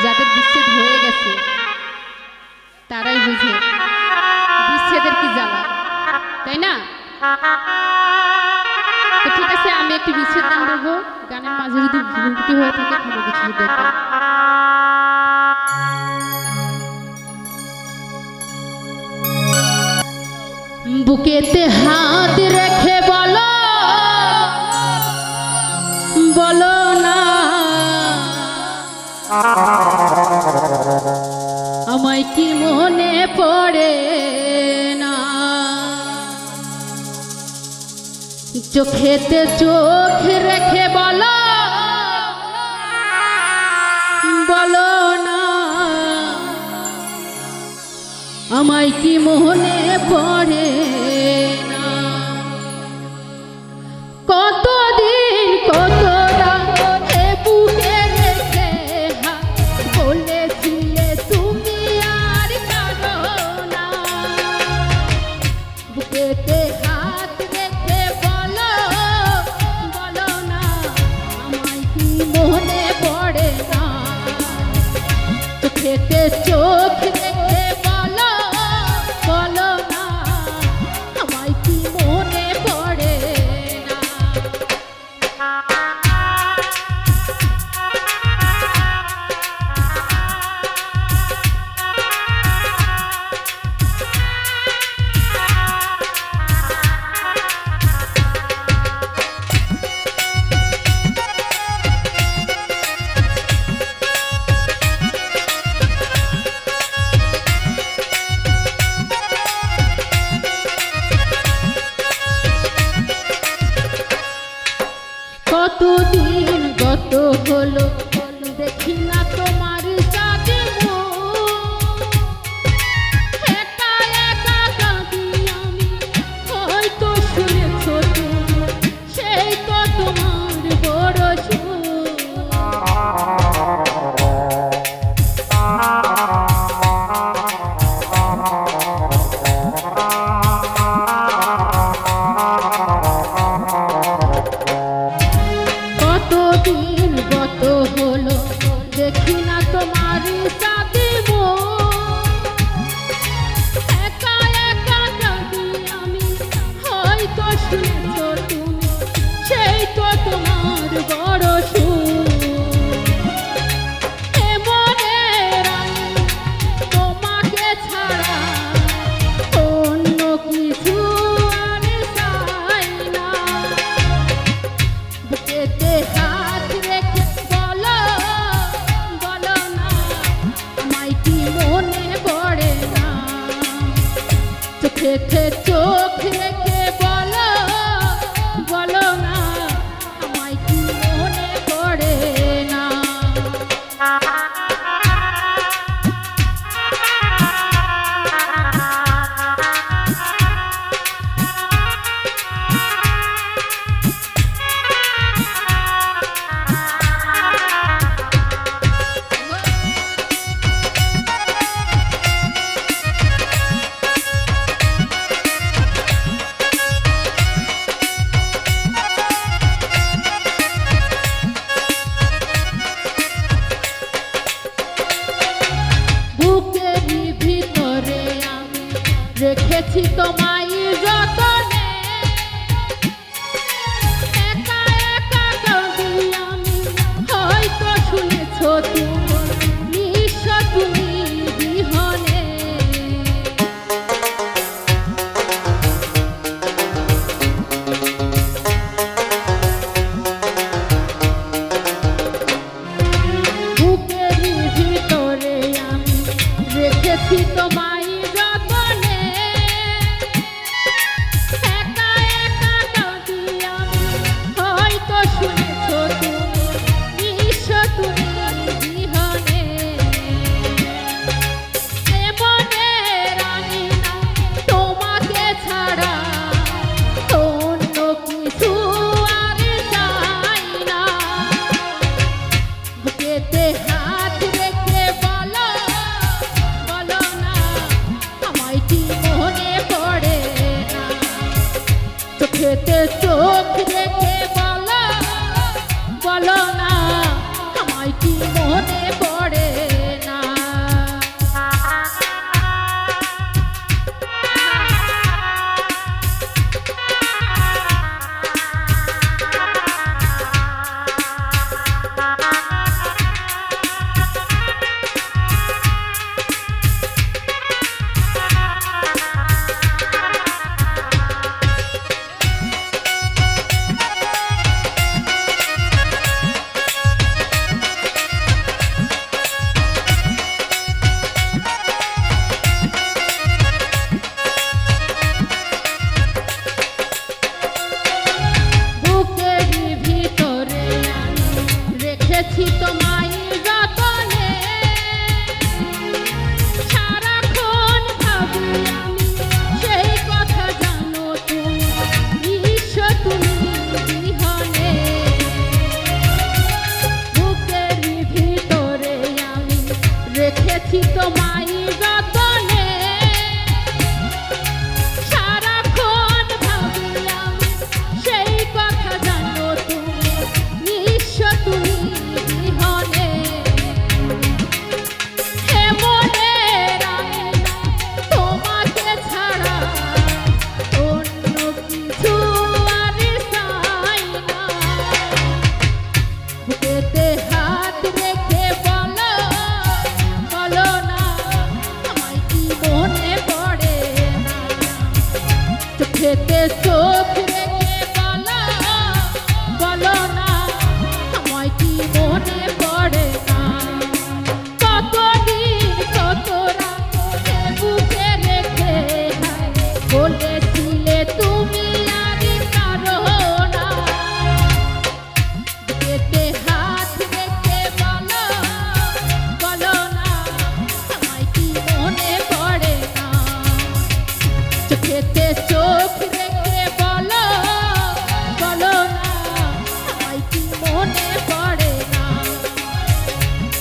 যাদের বিচ্ছেদ হয়ে গেছে তারাই বুঝে বিচ্ছেদের কি জ্বালা, তাই না? তো ঠিক আছে, আমি একটি বিচ্ছেদ গান বলবো। গানের মাঝে যদি ভুল ত্রুটি হয়ে থাকে ক্ষমা কিছু দেখবেন। বুকেতে হাত রেখে বলো, বলো না আমায় কি মনে পড়ে না। চোখেতে চোখ রেখে বলো, বলো না আমায় কি মনে পড়ে না। কতদিন কত রাত এ বুকে রেখে হাত বলেছিলে তুমি আর কাঁদো না। বুকেতে হাত রেখে বলো, বলো না আমায় কি মনে পড়ে না। চোখেতে চোখ রেখে বলো, বলো না আমায় কি মনে পড়ে না। কতদিন গত হলো দেখি না তোমার সাথে একা একা কাঁদি আমি, হয়তো শুনেছ তুমি সেই তো তোমার বড় দেখি না তোমার সাথে একা একা কাঁদি আমি, হয়তো শুনেছ তুমি সেই তো তোমার বড় সুর। এমনে রানী তোমাকে ছাড়া অন্য কিছু আর চাই না। বুকেতে হাত রেখে বলো, বলো না আমায় কি মনে পড়ে না। চোখেতে চোখ রেখে বলো, বলো না আমায় কি মনে পড়ে না। বুকেরই ভিতরে আমি রেখেছি তোমায় যতনে, একা একা কাঁদি আমি, হয়তো শুনেছ তুমি নিঃস্ব তুমি বিহনে। বুকেরই ভিতরে আমি রেখেছি তোমায় যতনে, একা একা কাঁদি আমি, হয়তো শুনেছ তুমি নিঃস্ব তুমি বিহনে। এমনে রানী না তোমাকে ছাড়া অন্য কিছু আর চাই না। বুকেতে হাত রেখে বলো, বলো না আমায় কি মনে পড়ে না। চোখেতে চোখ রেখে বলো, বলো না আমায় কি মনে পড়ে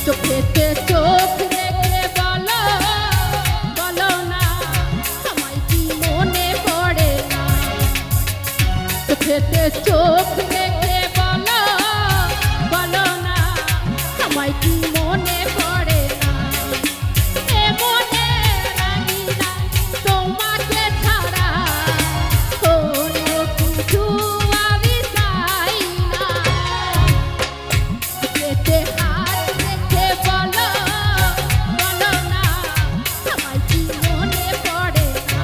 চোখেতে চোখ রেখে বলো বলো না আমায় কি মনে পড়ে না চোখেতে চোখ রেখে বলো বলো না আমায় কি মনে পড়ে না এ মনে রাখি না তোমাকে ছাড়া কোনো কিছু আমি চাই না চোখেতে হাত রেখে বলো বলো না আমায় কি মনে পড়ে না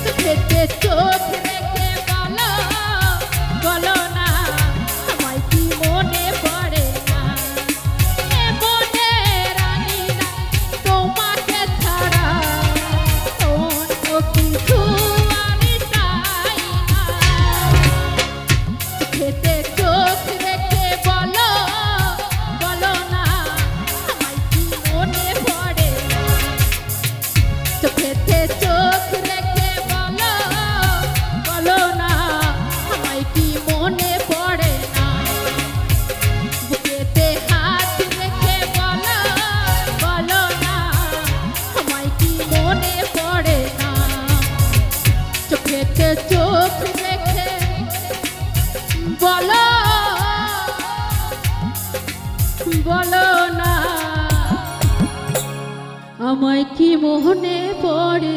চোখেতে চোখ রেখে বলো বলো না আমায় কি মনে পড়ে না এ মনে রাখি না তোমাকে ছাড়া অন্য কিছু আমি চাই না চোখেতে চোখ রেখে বলো বলো না আমায় কি মনে পড়ে না চোখেতে চোখ রেখে বলো বলো না আমায় কি মনে পড়ে না বুকেতে হাত রেখে বলো বলো না আমায় কি মনে পড়ে না চোখেতে চোখ রেখে বলো বলো না আমায় কি মনে পড়ে